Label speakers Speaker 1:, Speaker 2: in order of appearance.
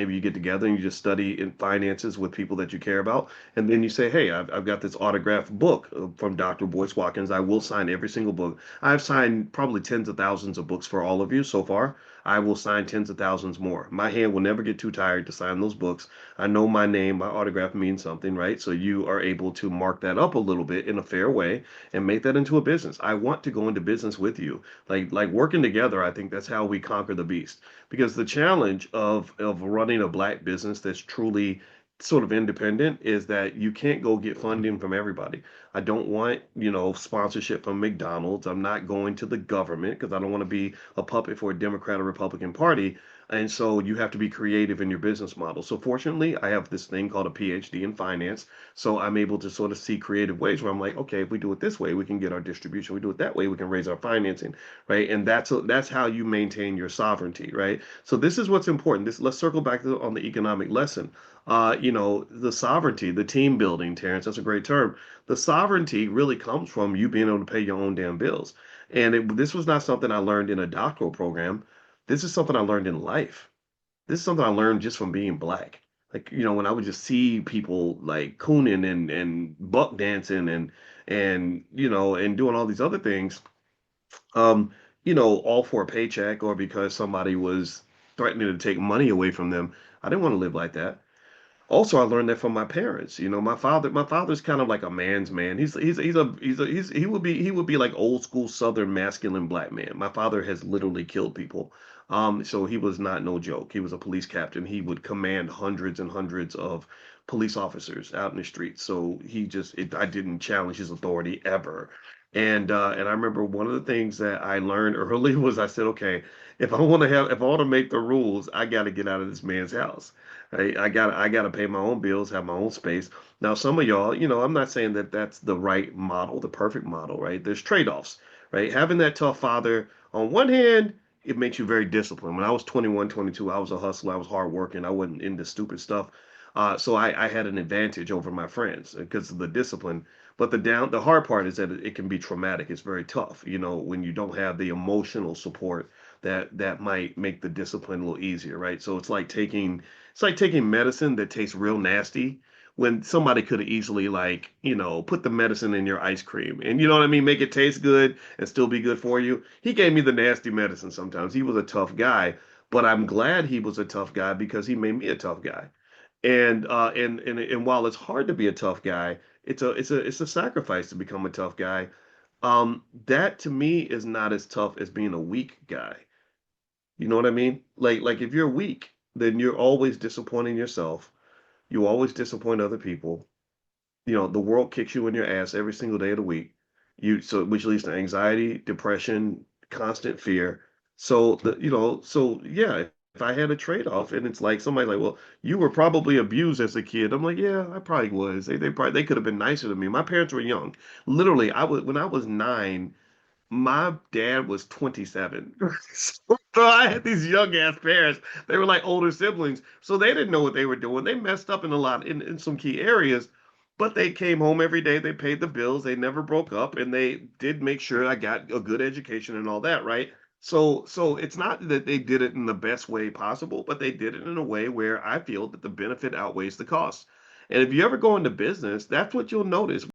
Speaker 1: maybe you get together and you just study in finances with people that you care about. And then you say, hey, I've got this autographed book from Dr. Boyce Watkins. I will sign every single book. I've signed probably tens of thousands of books for all of you so far. I will sign tens of thousands more. My hand will never get too tired to sign those books. I know my name, my autograph means something, right? So you are able to mark that up a little bit in a fair way and make that into a business. I want to go into business with you. Like working together, I think that's how we conquer the beast. Because the challenge of running a black business that's truly sort of independent is that you can't go get funding from everybody. I don't want, sponsorship from McDonald's. I'm not going to the government because I don't want to be a puppet for a Democrat or Republican Party. And so you have to be creative in your business model. So fortunately, I have this thing called a PhD in finance. So I'm able to sort of see creative ways where I'm like, okay, if we do it this way, we can get our distribution. We do it that way, we can raise our financing, right? And that's how you maintain your sovereignty, right? So this is what's important. Let's circle back on the economic lesson. The sovereignty, the team building, Terrence, that's a great term. The sovereignty really comes from you being able to pay your own damn bills. And this was not something I learned in a doctoral program. This is something I learned in life. This is something I learned just from being black. Like, when I would just see people like cooning and buck dancing and doing all these other things, um, all for a paycheck or because somebody was threatening to take money away from them. I didn't want to live like that. Also, I learned that from my parents. My father's kind of like a man's man. He would be like old school Southern masculine black man. My father has literally killed people. So he was not no joke. He was a police captain. He would command hundreds and hundreds of police officers out in the streets. So I didn't challenge his authority ever. And I remember one of the things that I learned early was I said, okay, if I want to make the rules, I got to get out of this man's house. I gotta pay my own bills, have my own space. Now, some of y'all, I'm not saying that that's the right model, the perfect model, right? There's trade-offs, right? Having that tough father, on one hand, it makes you very disciplined. When I was 21, 22, I was a hustler, I was hardworking, I wasn't into stupid stuff. So I had an advantage over my friends because of the discipline. But the hard part is that it can be traumatic. It's very tough, when you don't have the emotional support that might make the discipline a little easier, right? So it's like taking medicine that tastes real nasty when somebody could have easily like, put the medicine in your ice cream and you know what I mean, make it taste good and still be good for you. He gave me the nasty medicine sometimes. He was a tough guy, but I'm glad he was a tough guy because he made me a tough guy. And while it's hard to be a tough guy, it's a sacrifice to become a tough guy. That to me is not as tough as being a weak guy. You know what I mean? Like if you're weak, then you're always disappointing yourself. You always disappoint other people. The world kicks you in your ass every single day of the week. Which leads to anxiety, depression, constant fear. So yeah, if I had a trade-off and it's like somebody like, well, you were probably abused as a kid. I'm like, yeah, I probably was. They could have been nicer to me. My parents were young. Literally, I was when I was 9, my dad was 27. So I had these young ass parents. They were like older siblings. So they didn't know what they were doing. They messed up in some key areas, but they came home every day. They paid the bills. They never broke up and they did make sure I got a good education and all that, right? So it's not that they did it in the best way possible, but they did it in a way where I feel that the benefit outweighs the cost. And if you ever go into business, that's what you'll notice.